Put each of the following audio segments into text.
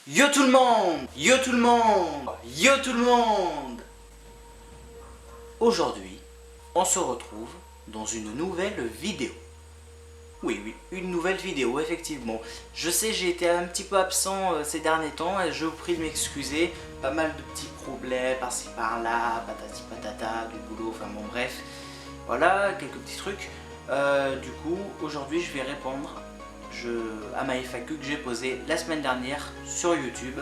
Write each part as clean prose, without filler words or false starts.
Yo tout le monde! Yo tout le monde! Yo tout le monde! Aujourd'hui, on se retrouve dans une nouvelle vidéo. Oui, une nouvelle vidéo, effectivement. Je sais, j'ai été un petit peu absent ces derniers temps et je vous prie de m'excuser. Pas mal de petits problèmes par-ci par-là, patati patata, du boulot, enfin bon bref. Voilà, quelques petits trucs. Du coup, aujourd'hui je vais répondre à ma FAQ que j'ai posée la semaine dernière sur YouTube.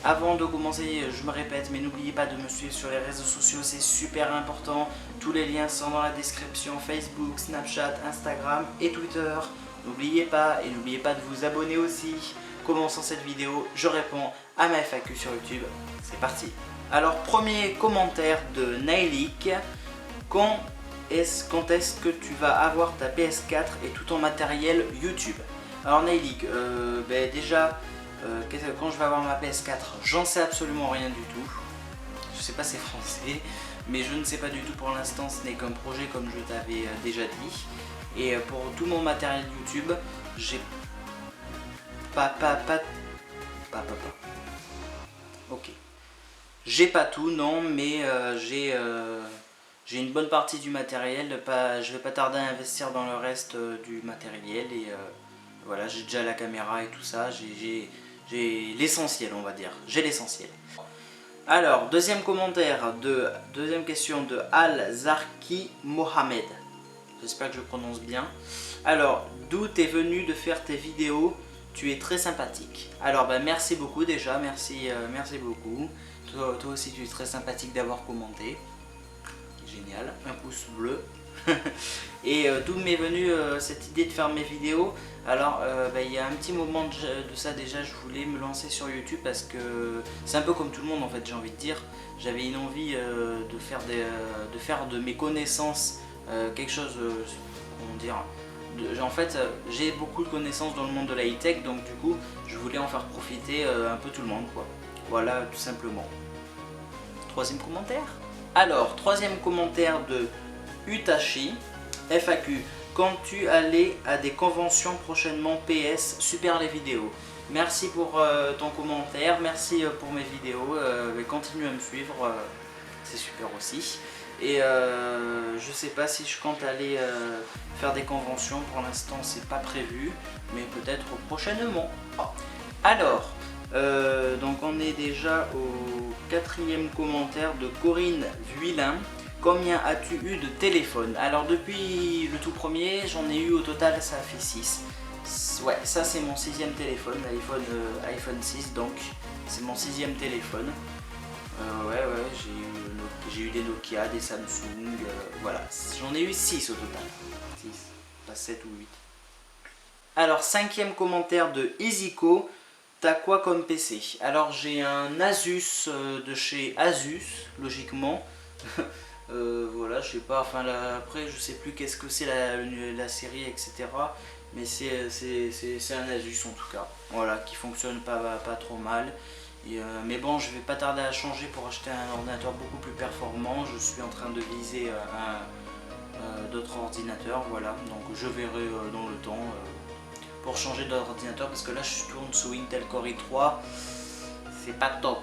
Avant de commencer, je me répète, mais n'oubliez pas de me suivre sur les réseaux sociaux, c'est super important. Tous les liens sont dans la description, Facebook, Snapchat, Instagram et Twitter. N'oubliez pas, et n'oubliez pas de vous abonner aussi. Commençons cette vidéo, je réponds à ma FAQ sur YouTube. C'est parti. Alors, premier commentaire de Nailik. Quand est-ce que tu vas avoir ta PS4 et tout ton matériel YouTube? Alors Nailik, déjà, quand je vais avoir ma PS4, j'en sais absolument rien du tout. Je sais pas si c'est français, mais je ne sais pas du tout pour l'instant, ce n'est qu'un projet comme je t'avais déjà dit. Et pour tout mon matériel YouTube, j'ai Ok. J'ai pas tout, non, mais j'ai une bonne partie du matériel. Je vais pas tarder à investir dans le reste du matériel et voilà, j'ai déjà la caméra et tout ça. J'ai l'essentiel, on va dire. J'ai l'essentiel. Alors, deuxième question de Al-Zarki Mohamed. J'espère que je prononce bien. Alors, d'où t'es venu de faire tes vidéos? Tu es très sympathique. Alors, merci beaucoup déjà, merci beaucoup. Toi aussi, tu es très sympathique d'avoir commenté. Génial, un pouce bleu. Et d'où m'est venue cette idée de faire mes vidéos? Alors il y a un petit moment de ça déjà, je voulais me lancer sur YouTube parce que c'est un peu comme tout le monde en fait, j'ai envie de dire. J'avais une envie de faire de mes connaissances quelque chose, comment dire, en fait j'ai beaucoup de connaissances dans le monde de la high-tech, donc du coup je voulais en faire profiter un peu tout le monde quoi. Voilà, tout simplement. Troisième commentaire. Alors, troisième commentaire de Utachi, FAQ. Quand tu allais à des conventions prochainement, PS, super les vidéos. Merci pour ton commentaire, merci pour mes vidéos, continue à me suivre, c'est super aussi. Et je sais pas si je compte aller faire des conventions, pour l'instant c'est pas prévu, mais peut-être prochainement. Alors, donc on est déjà au quatrième commentaire de Corinne Vuillin. Combien as-tu eu de téléphones? Alors depuis le tout premier, j'en ai eu au total, ça fait 6. Ouais, ça c'est mon sixième téléphone, iPhone 6, donc c'est mon sixième téléphone. J'ai eu des Nokia, des Samsung, voilà. J'en ai eu 6 au total. 6, pas 7 ou 8. Alors, cinquième commentaire de Iziko. T'as quoi comme PC? Alors j'ai un Asus de chez Asus, logiquement. Voilà, je sais pas, enfin là, après je sais plus qu'est-ce que c'est la série, etc. Mais c'est un Asus en tout cas, voilà, qui fonctionne pas trop mal. Et, mais bon, je vais pas tarder à changer pour acheter un ordinateur beaucoup plus performant. Je suis en train de viser d'autres ordinateurs, voilà. Donc je verrai dans le temps pour changer d'ordinateur parce que là je tourne sous Intel Core i3, c'est pas top,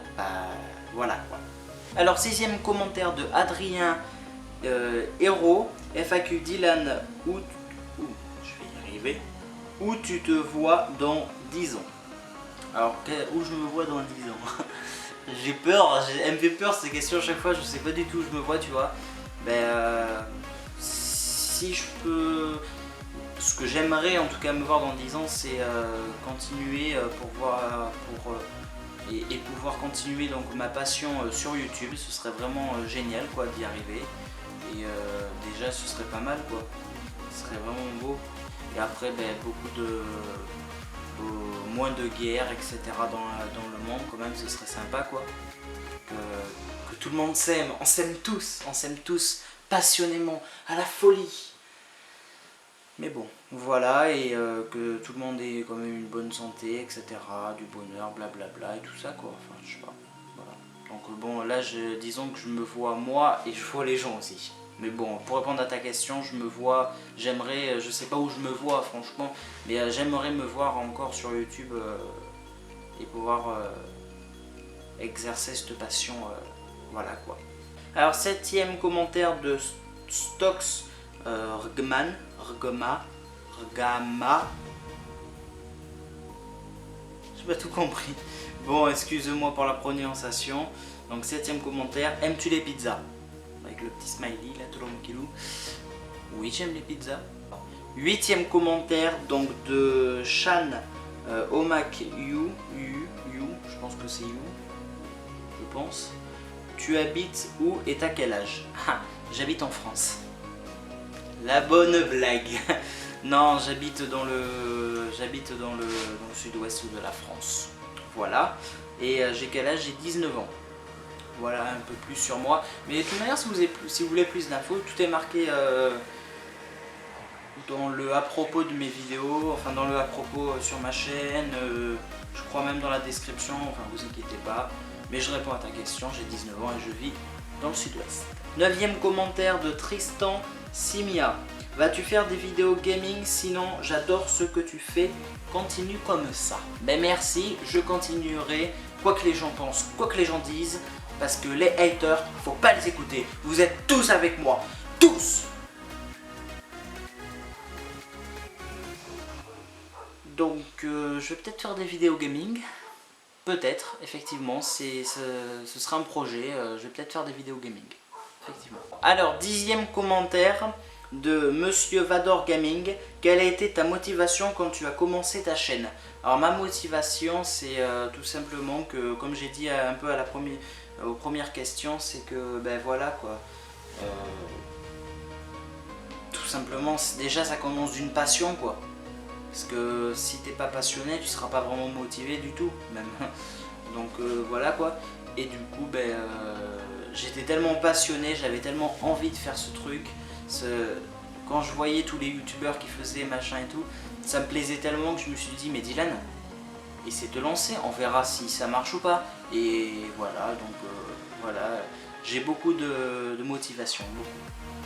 voilà quoi. Alors sixième commentaire de Adrien Hero, FAQ Dylan, je vais y arriver, où tu te vois dans 10 ans? Alors où je me vois dans 10 ans? J'ai peur, elle me fait peur cette question à chaque fois, je sais pas du tout où je me vois, tu vois. Si je peux... Ce que j'aimerais en tout cas me voir dans 10 ans, c'est continuer et pouvoir continuer donc ma passion sur YouTube. Ce serait vraiment génial quoi d'y arriver. Et déjà ce serait pas mal quoi. Ce serait vraiment beau. Et après moins de guerre etc. dans le monde quand même, ce serait sympa quoi. Que tout le monde s'aime, on s'aime tous passionnément, à la folie. Mais bon, voilà, et que tout le monde ait quand même une bonne santé, etc., du bonheur, blablabla, et tout ça, quoi, enfin, je sais pas, voilà. Donc bon, là, disons que je me vois moi, et je vois les gens aussi. Mais bon, pour répondre à ta question, je me vois, j'aimerais, je sais pas où je me vois, franchement, mais j'aimerais me voir encore sur YouTube, et pouvoir exercer cette passion, voilà quoi. Alors 7e commentaire de Stox Rgama, j'ai pas tout compris. Bon, excuse-moi pour la prononciation. Donc 7e commentaire, aimes-tu les pizzas? Avec le petit smiley là, tout le monde. Oui, j'aime les pizzas. 8e commentaire donc de Shan Omak You, je pense que c'est You, je pense. Tu habites où et t'as quel âge? Ah, j'habite en France. La bonne blague. Non, j'habite dans le sud-ouest de la France. Voilà. Et j'ai quel âge? J'ai 19 ans. Voilà un peu plus sur moi. Mais de toute manière, si vous voulez plus d'infos, tout est marqué dans le à propos de mes vidéos, enfin dans le à propos sur ma chaîne, je crois même dans la description, enfin vous inquiétez pas. Mais je réponds à ta question, j'ai 19 ans et je vis dans le sud-ouest. 9e commentaire de Tristan Simia. Vas-tu faire des vidéos gaming? Sinon j'adore ce que tu fais, continue comme ça. Ben merci, je continuerai, quoi que les gens pensent, quoi que les gens disent, parce que les haters, faut pas les écouter. Vous êtes tous avec moi, tous. Donc je vais peut-être faire des vidéos gaming. Peut-être, effectivement, ce sera un projet, je vais peut-être faire des vidéos gaming, effectivement. Alors, 10e commentaire de Monsieur Vador Gaming. Quelle a été ta motivation quand tu as commencé ta chaîne? Alors, ma motivation, c'est tout simplement que, comme j'ai dit un peu aux premières questions, c'est que, ben voilà quoi. Tout simplement, déjà ça commence d'une passion quoi. Parce que si t'es pas passionné, tu seras pas vraiment motivé du tout, même. Donc voilà quoi. Et du coup, j'étais tellement passionné, j'avais tellement envie de faire ce truc. Quand je voyais tous les youtubeurs qui faisaient machin et tout, ça me plaisait tellement que je me suis dit, mais Dylan, essaie de te lancer, on verra si ça marche ou pas. Et voilà, donc voilà, j'ai beaucoup de motivation, beaucoup.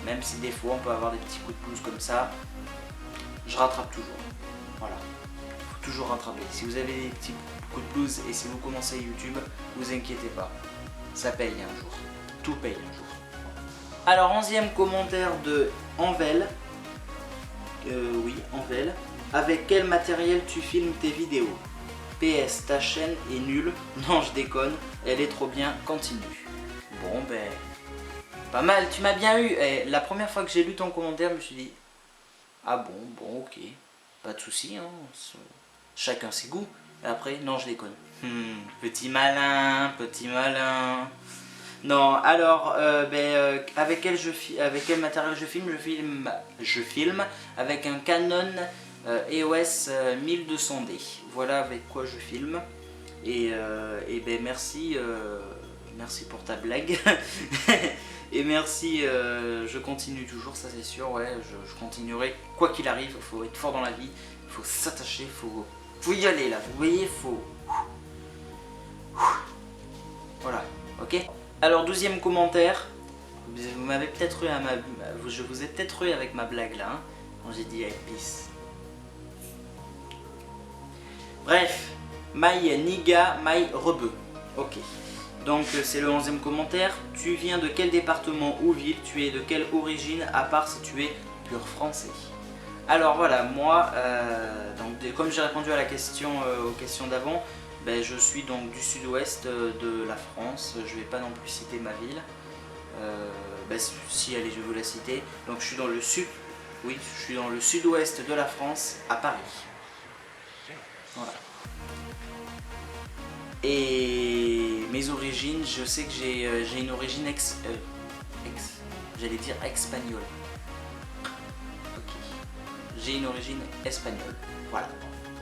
Même si des fois on peut avoir des petits coups de pouce comme ça, je rattrape toujours. Voilà, il faut toujours rattraper. Si vous avez des petits coups de pouce et si vous commencez YouTube, vous inquiétez pas, ça paye un jour, tout paye un jour. Alors 11e commentaire de Envel, oui Envel, avec quel matériel tu filmes tes vidéos? PS, ta chaîne est nulle, non je déconne, elle est trop bien, continue. Bon ben, pas mal, tu m'as bien eu. Et la première fois que j'ai lu ton commentaire, je me suis dit, ah bon ok. Pas de soucis, hein. Chacun ses goûts. Et après, non, je déconne. Petit malin, petit malin. Non, alors, avec quel matériel je filme avec un Canon EOS 1200D. Voilà avec quoi je filme. Et merci, merci pour ta blague. Et merci, je continue toujours, ça c'est sûr, ouais, je continuerai quoi qu'il arrive, il faut être fort dans la vie, il faut s'attacher, faut y aller là, vous voyez, voilà, ok. Alors 12e commentaire, vous m'avez peut-être eu je vous ai peut-être eu avec ma blague là, hein, quand j'ai dit avec peace. Bref, my niga, my rebeu, ok. Donc c'est le 11e commentaire. Tu viens de quel département ou ville? Tu es de quelle origine, à part si tu es pur français? Alors voilà, moi, comme j'ai répondu à la question, aux questions d'avant, je suis donc du sud-ouest de la France. Je vais pas non plus citer ma ville. Si allez, je vais vous la citer. Donc je suis dans le sud, oui, je suis dans le sud-ouest de la France, à Paris. Voilà. Et mes origines, je sais que j'ai une origine j'allais dire espagnole. Ok. J'ai une origine espagnole. Voilà.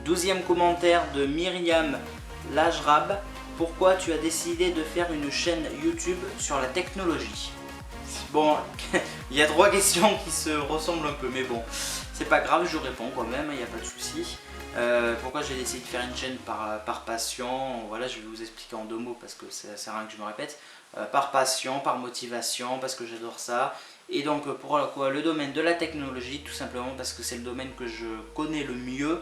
12e commentaire de Myriam Lajrab. Pourquoi tu as décidé de faire une chaîne YouTube sur la technologie? Bon, il y a 3 questions qui se ressemblent un peu, mais bon, c'est pas grave, je réponds quand même, il n'y a pas de souci. Pourquoi j'ai décidé de faire une chaîne par passion? Voilà, je vais vous expliquer en 2 mots parce que ça sert à rien que je me répète. Par passion, par motivation, parce que j'adore ça. Et donc pourquoi le domaine de la technologie? Tout simplement parce que c'est le domaine que je connais le mieux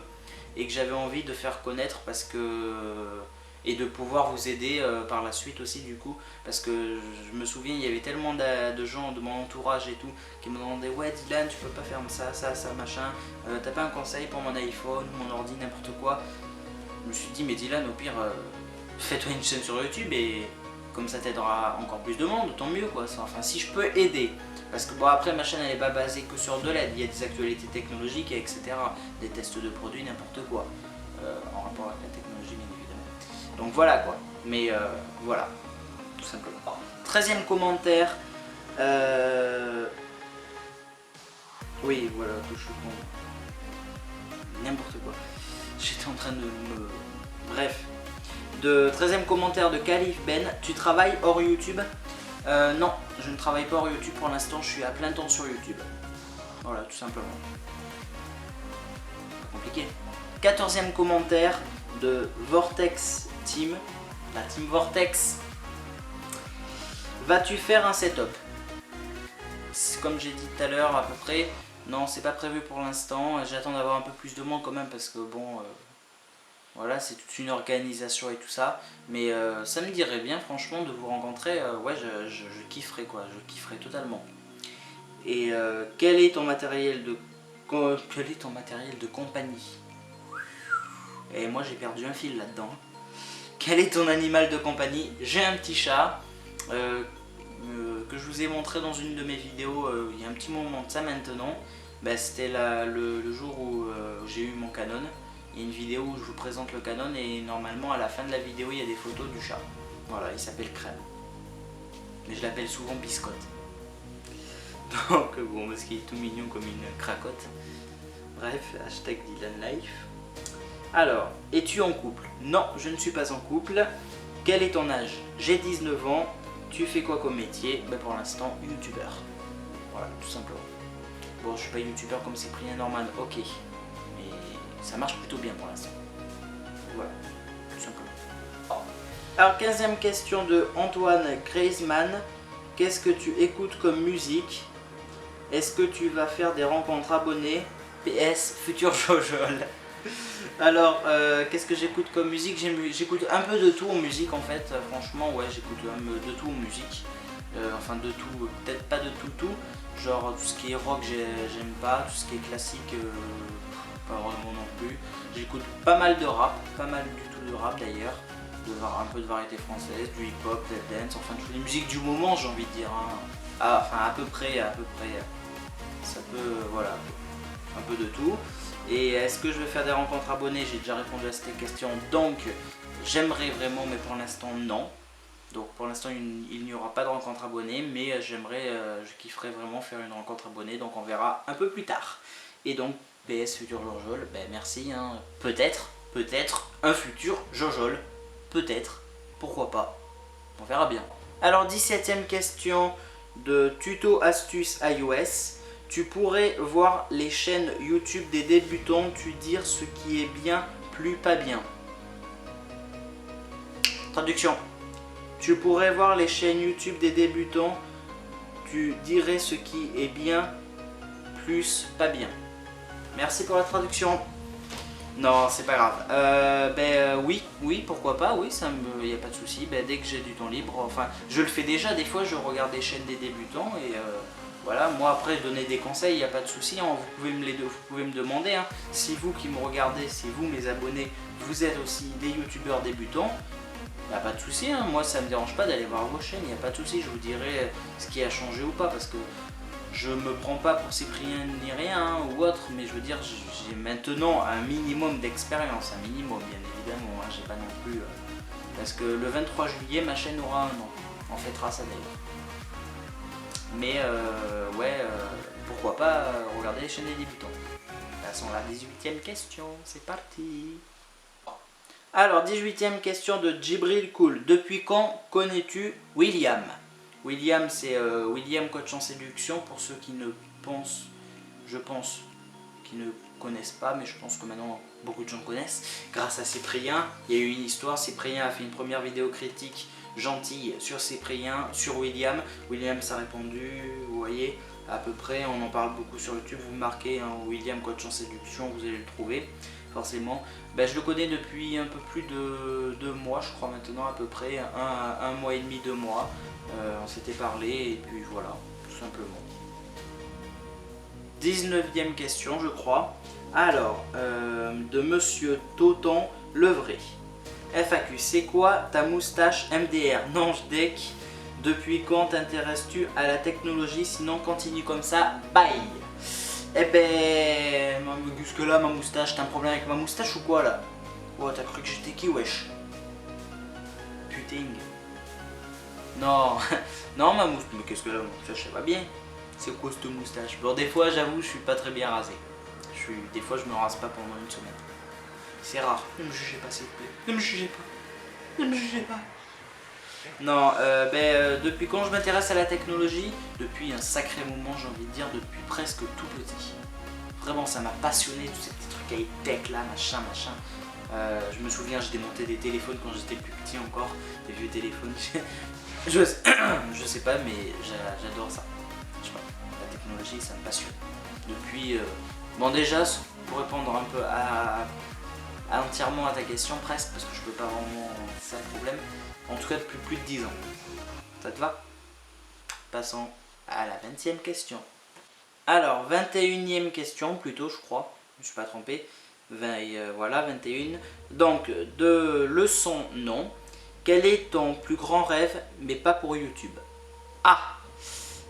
et que j'avais envie de faire connaître parce que et de pouvoir vous aider par la suite aussi du coup, parce que je me souviens il y avait tellement de gens de mon entourage et tout qui me demandaient ouais Dylan tu peux pas faire ça machin, t'as pas un conseil pour mon iPhone, mon ordi, n'importe quoi. Je me suis dit mais Dylan au pire fais-toi une chaîne sur YouTube et comme ça t'aidera encore plus de monde, tant mieux quoi. Enfin si je peux aider, parce que bon après ma chaîne elle est pas basée que sur de l'aide, il y a des actualités technologiques etc, des tests de produits, n'importe quoi en rapport avec la technologie bien évidemment. Donc voilà quoi, mais voilà, tout simplement. 13e commentaire, oui voilà, touche n'importe quoi, j'étais en train de me... Bref, de 13e commentaire de Khalif Ben, tu travailles hors YouTube? Non, je ne travaille pas hors YouTube pour l'instant, je suis à plein temps sur YouTube. Voilà, tout simplement. Pas compliqué. 14e commentaire de Vortex Team, la Team Vortex. Vas-tu faire un setup? Comme j'ai dit tout à l'heure à peu près, non c'est pas prévu pour l'instant, j'attends d'avoir un peu plus de monde quand même parce que bon, voilà c'est toute une organisation et tout ça, mais ça me dirait bien franchement de vous rencontrer, ouais je kifferais quoi, je kifferais totalement. Et quel est ton matériel de compagnie? Et moi j'ai perdu un fil là-dedans. Quel est ton animal de compagnie? J'ai un petit chat que je vous ai montré dans une de mes vidéos il y a un petit moment de ça maintenant. Bah, c'était le jour où j'ai eu mon Canon. Il y a une vidéo où je vous présente le Canon et normalement à la fin de la vidéo il y a des photos du chat. Voilà, il s'appelle Crème. Mais je l'appelle souvent Biscotte. Donc bon, parce qu'il est tout mignon comme une cracotte. Bref, hashtag Dylan Life. Alors, es-tu en couple? Non, je ne suis pas en couple. Quel est ton âge? J'ai 19 ans. Tu fais quoi comme métier? Ben pour l'instant, youtubeur. Voilà, tout simplement. Bon, je suis pas youtubeur comme Cyprien Norman, ok. Mais ça marche plutôt bien pour l'instant. Voilà, tout simplement. Alors, 15e question de Antoine Griezmann. Qu'est-ce que tu écoutes comme musique? Est-ce que tu vas faire des rencontres abonnées? PS, futur Jojol. Alors, qu'est-ce que j'écoute comme musique? J'écoute un peu de tout en musique en fait, franchement, ouais, j'écoute de tout en musique. Enfin, de tout, peut-être pas de tout. Genre, tout ce qui est rock, j'aime pas, tout ce qui est classique, pas vraiment non plus. J'écoute pas mal de rap, pas mal du tout de rap d'ailleurs. Un peu de variété française, du hip-hop, de la dance, enfin, toutes les musiques du moment, j'ai envie de dire. Hein. Ah, enfin, à peu près, ça peut, voilà, un peu de tout. Et est-ce que je vais faire des rencontres abonnées? J'ai déjà répondu à cette question, donc j'aimerais vraiment, mais pour l'instant non. Donc pour l'instant il n'y aura pas de rencontre abonnée, mais je kifferais vraiment faire une rencontre abonnée, donc on verra un peu plus tard. Et donc PS futur Jojol, ben merci, hein. Peut-être un futur Jojol, peut-être, pourquoi pas, on verra bien. Alors 17e question de Tuto Astuce iOS. Tu pourrais voir les chaînes YouTube des débutants, tu dire ce qui est bien, plus pas bien. Traduction. Tu pourrais voir les chaînes YouTube des débutants, tu dirais ce qui est bien, plus pas bien. Merci pour la traduction. Non, c'est pas grave. Oui, pourquoi pas, oui, il n'y a pas de souci. Dès que j'ai du temps libre, enfin, je le fais déjà, des fois je regarde des chaînes des débutants et... voilà, moi après donner des conseils, il n'y a pas de souci, hein, vous pouvez me demander, hein, si vous qui me regardez, si vous mes abonnés, vous êtes aussi des youtubeurs débutants, il n'y a pas de souci, hein, moi ça me dérange pas d'aller voir vos chaînes, il n'y a pas de souci, je vous dirai ce qui a changé ou pas, parce que je me prends pas pour Cyprien ni rien hein, ou autre, mais je veux dire, j'ai maintenant un minimum d'expérience, un minimum bien évidemment, hein, j'ai pas non plus, parce que le 23 juillet ma chaîne aura un an, on fêtera ça d'ailleurs. Mais pourquoi pas regarder les chaînes des débutants. Passons à la 18e question, c'est parti. Alors 18e question de Djibril Cool. Depuis quand connais-tu William? William c'est William coach en séduction pour ceux qui ne pensent, je pense, qui ne connaissent pas, mais je pense que maintenant beaucoup de gens connaissent. Grâce à Cyprien, il y a eu une histoire, Cyprien a fait une première vidéo critique gentille sur Cyprien, sur William. William s'est répondu, vous voyez, à peu près, on en parle beaucoup sur YouTube, vous marquez hein, William coach en séduction, vous allez le trouver. forcément. Ben, je le connais depuis un peu plus de 2 mois, je crois maintenant à peu près, un mois et demi, 2 mois. On s'était parlé et puis voilà, tout simplement. 19e question, je crois. Alors, de Monsieur Toton Levré. FAQ, c'est quoi ta moustache MDR? Non, je deck. Depuis quand t'intéresses-tu à la technologie? Sinon, continue comme ça. Bye. Eh ben, jusque là, ma moustache, t'as un problème avec ma moustache ou quoi là? Oh, t'as cru que j'étais qui, wesh? Putain. Non, non, ma moustache. Mais qu'est-ce que la moustache, ça va bien. C'est quoi cette moustache? Bon, des fois, j'avoue, je suis pas très bien rasé. Des fois, je me rase pas pendant une semaine. C'est rare. Ne me jugez pas, s'il vous plaît. Ne me jugez pas. Ne me jugez pas. Non, depuis quand je m'intéresse à la technologie? Depuis un sacré moment, j'ai envie de dire, depuis presque tout petit. Vraiment, ça m'a passionné, tous ces petits trucs high-tech là, machin. Je me souviens, j'ai démonté des téléphones quand j'étais plus petit encore, des vieux téléphones. je sais pas, mais j'adore ça. Je sais pas, la technologie, ça me passionne. Depuis, bon déjà, pour répondre un peu entièrement à ta question, presque, parce que je peux pas vraiment, c'est ça le problème. En tout cas depuis plus de 10 ans. Ça te va? Passons à la 20e question. Alors, 21e question plutôt, je crois. Je ne suis pas trompé. Voilà, 21. Donc, de leçon non. Quel est ton plus grand rêve, mais pas pour YouTube? Ah!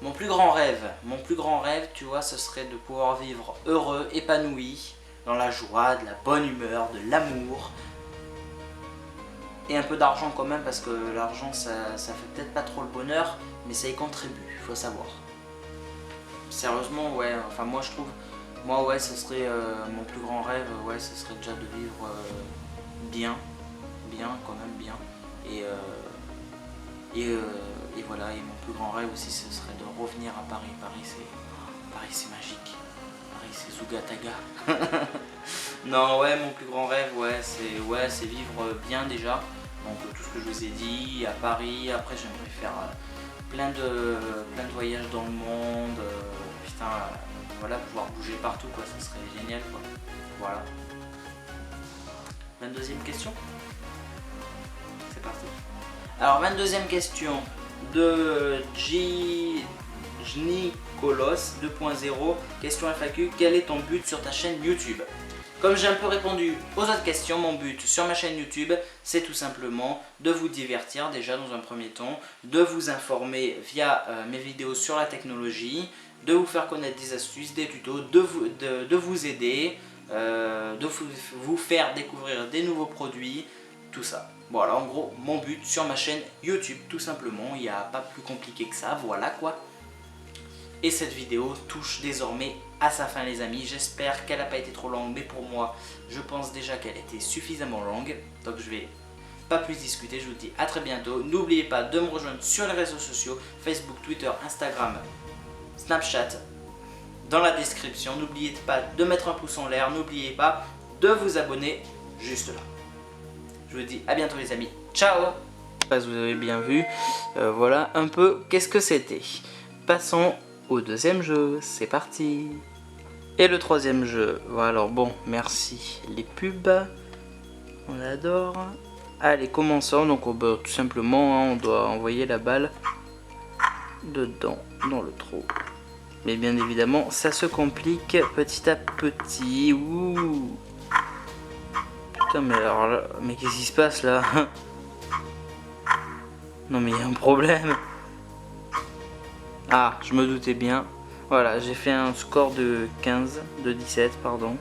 Mon plus grand rêve, tu vois, ce serait de pouvoir vivre heureux, épanoui, dans la joie, de la bonne humeur, de l'amour. Et un peu d'argent quand même, parce que l'argent ça fait peut-être pas trop le bonheur, mais ça y contribue, il faut savoir. Sérieusement, ouais, enfin moi je trouve, moi ouais, ce serait mon plus grand rêve, ouais, ce serait déjà de vivre bien quand même, bien. Et voilà, et mon plus grand rêve aussi, ce serait de revenir à Paris. Paris c'est magique. Paris c'est Zougataga. Non, ouais, mon plus grand rêve, c'est vivre bien déjà. Donc tout ce que je vous ai dit, à Paris. Après, j'aimerais faire plein de voyages dans le monde. Putain, voilà, pouvoir bouger partout, quoi, ça serait génial, quoi. Voilà. 22e question. C'est parti. Alors, 22e question de Nicolos 2.0. Question FAQ, quel est ton but sur ta chaîne YouTube? Comme j'ai un peu répondu aux autres questions, mon but sur ma chaîne YouTube, c'est tout simplement de vous divertir déjà dans un premier temps, de vous informer via mes vidéos sur la technologie, de vous faire connaître des astuces, des tutos, de vous aider, de vous faire découvrir des nouveaux produits, tout ça. Voilà, en gros, mon but sur ma chaîne YouTube, tout simplement, il n'y a pas plus compliqué que ça, voilà quoi. Et cette vidéo touche désormais à sa fin les amis, j'espère qu'elle n'a pas été trop longue, mais pour moi, je pense déjà qu'elle était suffisamment longue. Donc je vais pas plus discuter, je vous dis à très bientôt. N'oubliez pas de me rejoindre sur les réseaux sociaux, Facebook, Twitter, Instagram, Snapchat, dans la description. N'oubliez pas de mettre un pouce en l'air, n'oubliez pas de vous abonner juste là. Je vous dis à bientôt les amis, ciao. Vous avez bien vu, voilà un peu qu'est-ce que c'était. Passons au deuxième jeu, c'est parti. Et le troisième jeu, voilà, alors bon, merci les pubs, on adore. Allez, commençons, donc tout simplement, hein, on doit envoyer la balle dedans, dans le trou. Mais bien évidemment, ça se complique petit à petit. Ouh. Putain, mais alors là, mais qu'est-ce qui se passe là? Non mais il y a un problème. Ah, je me doutais bien. Voilà, j'ai fait un score de 17, pardon.